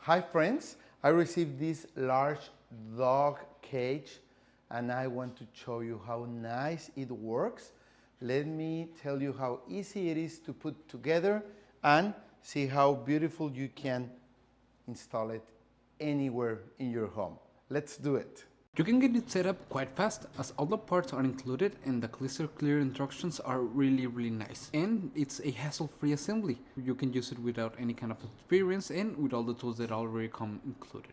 Hi friends, I received this large dog cage and I want to show you how nice it works. Let me tell you how easy it is to put together and see how beautiful you can install it anywhere in your home. Let's do it. You can get it set up quite fast as all the parts are included and the clear instructions are really nice. And it's a hassle-free assembly. You can use it without any kind of experience and with all the tools that already come included.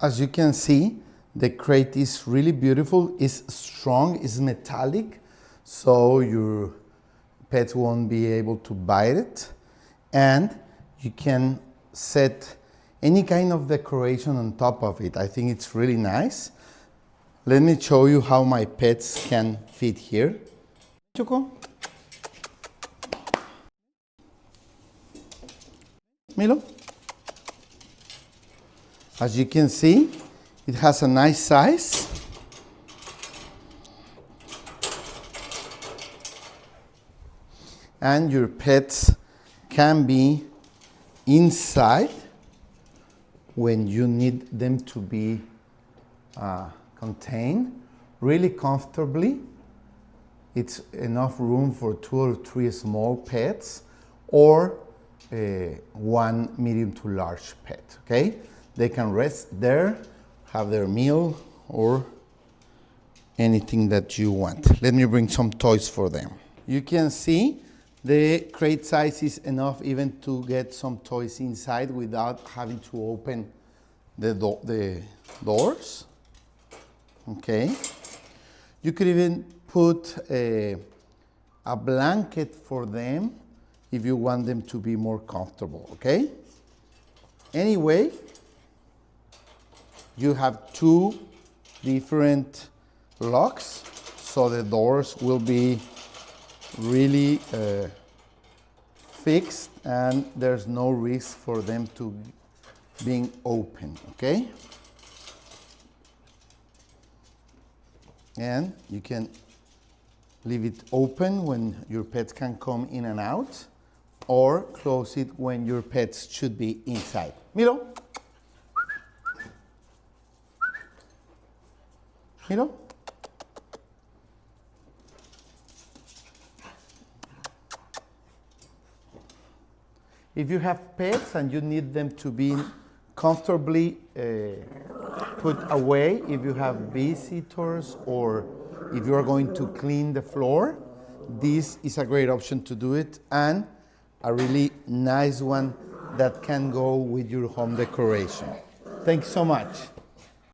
As you can see, the crate is really beautiful, it's strong, it's metallic, so your pets won't be able to bite it. And you can set any kind of decoration on top of it. I think it's really nice. Let me show you how my pets can fit here. Choco. Milo. As you can see, it has a nice size. And your pets can be inside when you need them to be contained really comfortably. It's enough room for 2 or 3 small pets or one medium to large pet, okay? They can rest there, have their meal, or anything that you want. Let me bring some toys for them. You can see the crate size is enough even to get some toys inside without having to open the doors. Okay. You could even put a blanket for them if you want them to be more comfortable, okay? Anyway, you have 2 different locks, so the doors will be really fixed and there's no risk for them to being open, okay? And you can leave it open when your pets can come in and out, or close it when your pets should be inside. Milo. Milo. If you have pets and you need them to be comfortably put away, if you have visitors or if you are going to clean the floor, this is a great option to do it, and a really nice one that can go with your home decoration. Thanks so much.